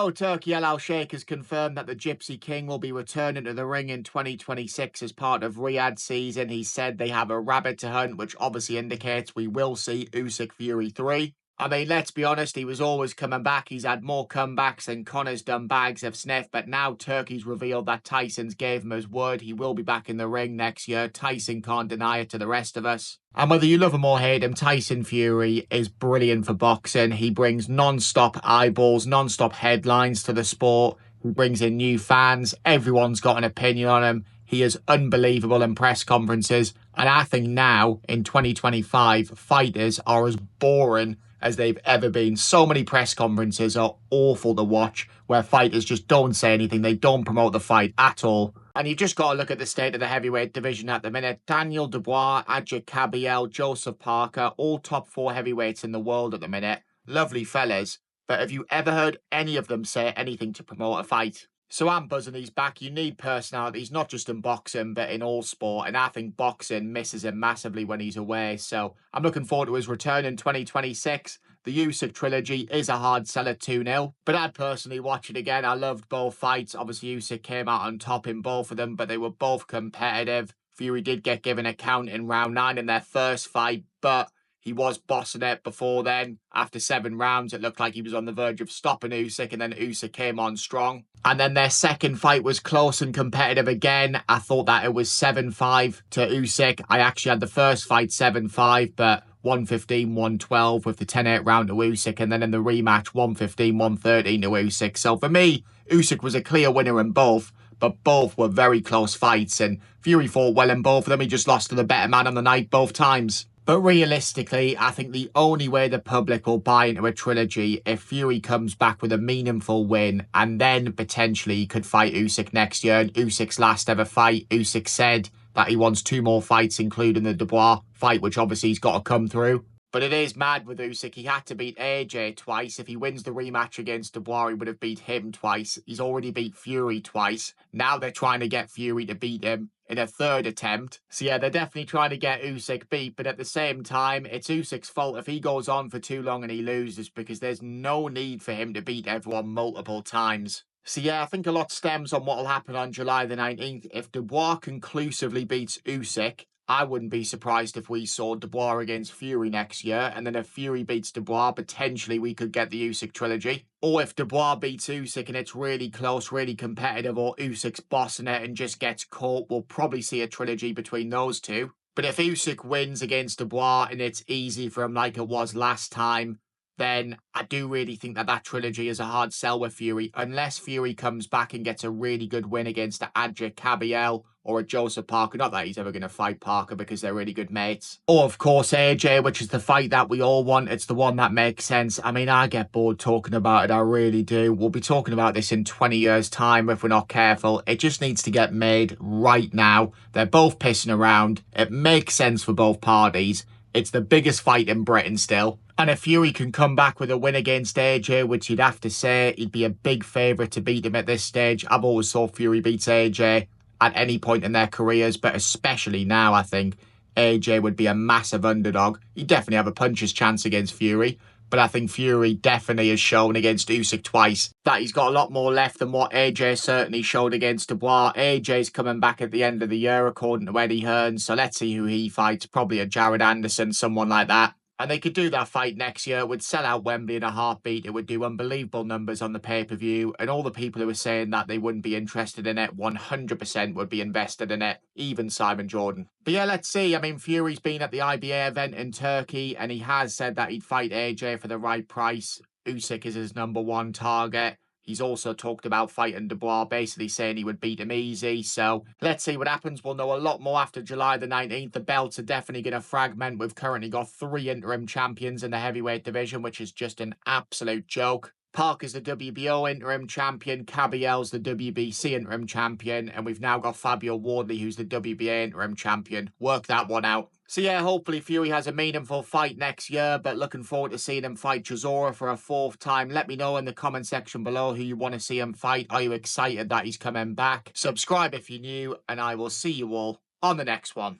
So, Turki Al-Sheikh has confirmed that the Gypsy King will be returning to the ring in 2026 as part of Riyadh season. He said they have a rabbit to hunt, which obviously indicates we will see Usyk Fury 3. I mean, let's be honest, he was always coming back. He's had more comebacks than Conor's done bags of sniff, but now Turkey's revealed that Tyson's gave him his word. He will be back in the ring next year. Tyson can't deny it to the rest of us. And whether you love him or hate him, Tyson Fury is brilliant for boxing. He brings non-stop eyeballs, non-stop headlines to the sport. He brings in new fans. Everyone's got an opinion on him. He is unbelievable in press conferences. And I think now, in 2025, fighters are as boring as they've ever been. So many press conferences are awful to watch, where fighters just don't say anything. They don't promote the fight at all. And you've just got to look at the state of the heavyweight division at the minute. Daniel Dubois, Adja Kabiel, Joseph Parker, all top 4 heavyweights in the world at the minute. Lovely fellas. But have you ever heard any of them say anything to promote a fight? So I'm buzzing he's back. You need personalities, not just in boxing, but in all sport. And I think boxing misses him massively when he's away. So I'm looking forward to his return in 2026. The Usyk trilogy is a hard sell at 2-0. But I'd personally watch it again. I loved both fights. Obviously, Usyk came out on top in both of them, but they were both competitive. Fury did get given a count in round 9 in their first fight, but he was bossing it before then. After 7 rounds, it looked like he was on the verge of stopping Usyk, and then Usyk came on strong. And then their second fight was close and competitive again. I thought that it was 7-5 to Usyk. I actually had the first fight 7-5, but 115-112 with the 10-8 round to Usyk, and then in the rematch 115-113 to Usyk. So for me, Usyk was a clear winner in both, but both were very close fights, and Fury fought well in both of them. He just lost to the better man on the night both times. But realistically, I think the only way the public will buy into a trilogy if Fury comes back with a meaningful win, and then potentially he could fight Usyk next year. And Usyk's last ever fight, Usyk said that he wants 2 more fights, including the Dubois fight, which obviously he's got to come through. But it is mad with Usyk. He had to beat AJ twice. If he wins the rematch against Dubois, he would have beat him twice. He's already beat Fury twice. Now they're trying to get Fury to beat him in a 3rd attempt. So yeah, they're definitely trying to get Usyk beat, but at the same time, it's Usyk's fault if he goes on for too long and he loses, because there's no need for him to beat everyone multiple times. So yeah, I think a lot stems on what will happen on July the 19th. If Dubois conclusively beats Usyk, I wouldn't be surprised if we saw Dubois against Fury next year, and then if Fury beats Dubois, potentially we could get the Usyk trilogy. Or if Dubois beats Usyk and it's really close, really competitive, or Usyk's bossing it and just gets caught, we'll probably see a trilogy between those two. But if Usyk wins against Dubois and it's easy for him like it was last time, then I do really think that that trilogy is a hard sell with Fury, unless Fury comes back and gets a really good win against a Adja Kabiel or a Joseph Parker. Not that he's ever going to fight Parker because they're really good mates. Or, of course, AJ, which is the fight that we all want. It's the one that makes sense. I mean, I get bored talking about it. I really do. We'll be talking about this in 20 years' time if we're not careful. It just needs to get made right now. They're both pissing around. It makes sense for both parties. It's the biggest fight in Britain still. And if Fury can come back with a win against AJ, which you'd have to say, he'd be a big favourite to beat him at this stage. I've always thought Fury beats AJ at any point in their careers, but especially now, I think AJ would be a massive underdog. He'd definitely have a puncher's chance against Fury, but I think Fury definitely has shown against Usyk twice that he's got a lot more left than what AJ certainly showed against Dubois. AJ's coming back at the end of the year, according to Eddie Hearn, so let's see who he fights. Probably a Jared Anderson, someone like that. And they could do that fight next year. It would sell out Wembley in a heartbeat. It would do unbelievable numbers on the pay-per-view. And all the people who were saying that they wouldn't be interested in it, 100% would be invested in it. Even Simon Jordan. But yeah, let's see. I mean, Fury's been at the IBA event in Turkey, and he has said that he'd fight AJ for the right price. Usyk is his #1 target. He's also talked about fighting Dubois, basically saying he would beat him easy. So let's see what happens. We'll know a lot more after July the 19th. The belts are definitely going to fragment. We've currently got 3 interim champions in the heavyweight division, which is just an absolute joke. Parker's the WBO interim champion, Kabiel's the WBC interim champion, and we've now got Fabio Wardley, who's the WBA interim champion. Work that one out. So yeah, hopefully Fury has a meaningful fight next year, but looking forward to seeing him fight Chisora for a 4th time. Let me know in the comment section below who you want to see him fight. Are you excited that he's coming back? Subscribe if you're new, and I will see you all on the next one.